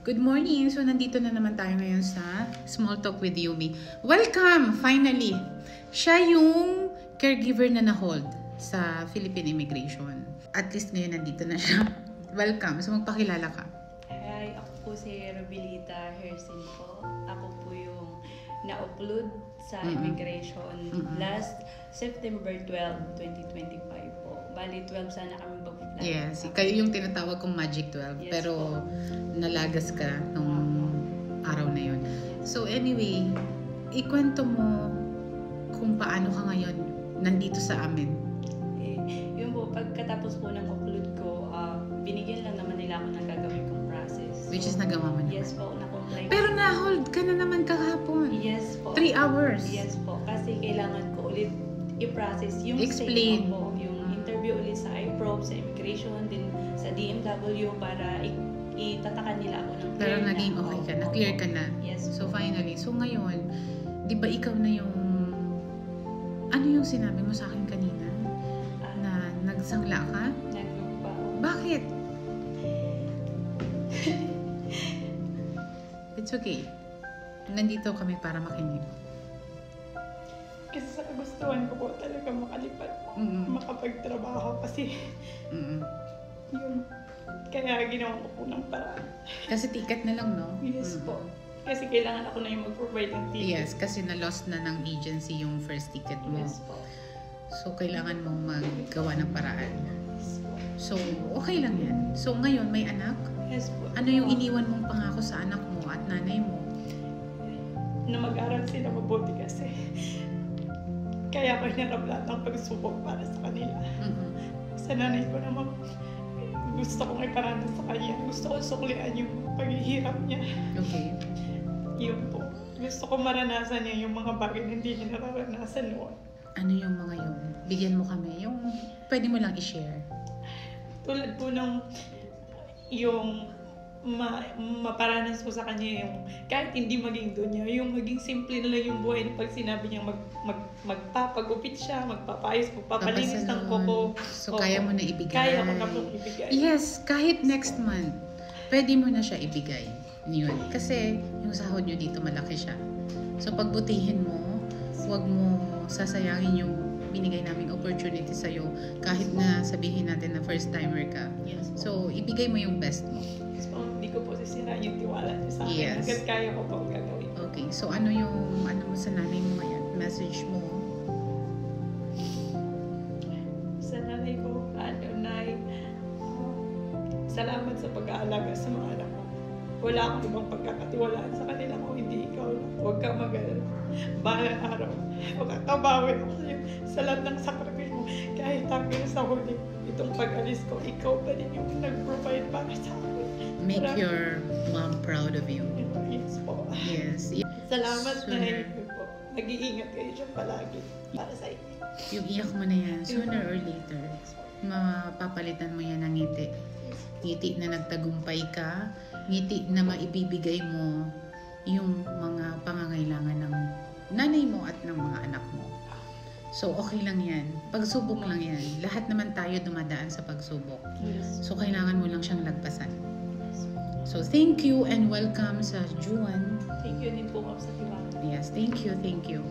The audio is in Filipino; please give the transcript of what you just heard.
Good morning! So, nandito na naman tayo ngayon sa Small Talk with Yumi. Welcome! Finally! Siya yung caregiver na na-hold sa Philippine Immigration. At least ngayon nandito na siya. Welcome! So, magpakilala ka. Hi, ako po si Robilita Hersin po. Ako po yung na-upload sa immigration last September 12, 2025 po. Bali, 12 sana kami mag-fly. Yes, kayo yung tinatawag kong Magic 12. Yes, pero po. Nalagas ka nung araw na yun. So anyway, ikwento mo kung paano ka ngayon nandito sa amin. Yun po, pagkatapos po ng upload ko, binigyan lang naman nila ako ng gagawin kong process. Which is nagawa mo naman. Yes po, na-comply. Pero na-hold ka na naman kahapon. Yes po. 3 hours. Yes po, kasi kailangan ko ulit i-process yung Explain. statement po, yung interview ulit sa IPROB, sa immigration, din sa DMW para itatakan nila ako ng clear. Pero naging na. okay ka, na-clear ka na. Yes. So finally, so ngayon, di ba ikaw na yung, ano yung sinabi mo sa akin kanina? Na nagsangla ka? Naglupa ako. Bakit? It's okay. Nandito kami para makinig. Kasi sa kagustuhan ko po talaga makalipad, makapagtrabaho kasi yun, kaya ginawa ko po ng paraan. Kasi ticket na lang, no? Yes po. Kasi kailangan ako na yung mag-provide ng ticket. Yes, kasi na-lost na ng agency yung first ticket mo. Yes po. So, kailangan mong maggawa ng paraan. Yes po. So, okay lang yan. So, ngayon, may anak? Yes po. Ano yung iniwan mong pangako sa anak mo at nanay mo? Na mag-aral sila mabuti kasi kaya ko hinarap lahat ng pagsubok para sa kanila. Sa nanay ko naman, gusto kong iparanas sa kanya. Gusto kong suklian yung paghihirap niya. Okay. Yun po. Gusto kong maranasan niya yung mga bagay na hindi niya nararanasan noon. Ano yung mga yun? Bigyan mo kami. Yung pwede mo lang i-share. Tulad po ng yung maparanas ko sa kanya yung kahit hindi maging doon niya, yung maging simple na lang yung buhay na pag sinabi niya magpapagupit siya, magpapayos, magpapalinis ng koko. So, kaya mo na ibigay. Kaya ko na pong ibigay. Yes, kahit next month, pwede mo na siya ibigay. Yun. Kasi yung sahod nyo dito malaki siya. So, pagbutihin mo, huwag mo sasayangin yung binigay naming opportunity sa'yo kahit na sabihin natin na first timer ka. Yes. So, ibigay mo yung best mo. So, hindi ko po sisirain yung tiwala niya sa akin. Yes. Hanggang kaya ko pong gagawin. Okay. So, ano mo sa nanay mo ngayon? Message mo? Sa nanay ko, Nay, salamat sa pag-aalaga sa mga anak ko. Wala akong ibang pagkakatiwalaan sa kanila kung hindi ikaw lang. Huwag kang mag-alala. Bahalang araw. Magkakabawi ako sa'yo sa lahat ng sakripisyo mo. Kahit hanggang sa huli, itong pag-alis ko, ikaw pa din yung nag-provide para sa akin. Make your mom proud of you. Yes po. Yes. Salamat na Sooner. po. Nag-iingat kayo dyan palagi para sa inyo. Yung iyak mo na yan, sooner or later, mapapalitan mo yan ng ngiti. Ngiti na nagtagumpay ka, ngiti na maibibigay mo yung mga pangangailangan ng nanay mo at ng mga anak mo. So, okay lang yan. Pagsubok lang yan. Lahat naman tayo dumadaan sa pagsubok. Yes. So, kailangan mo lang siyang lagpasan. So, thank you and welcome sa Juan. Thank you din po sa tiwala. Yes, thank you, thank you.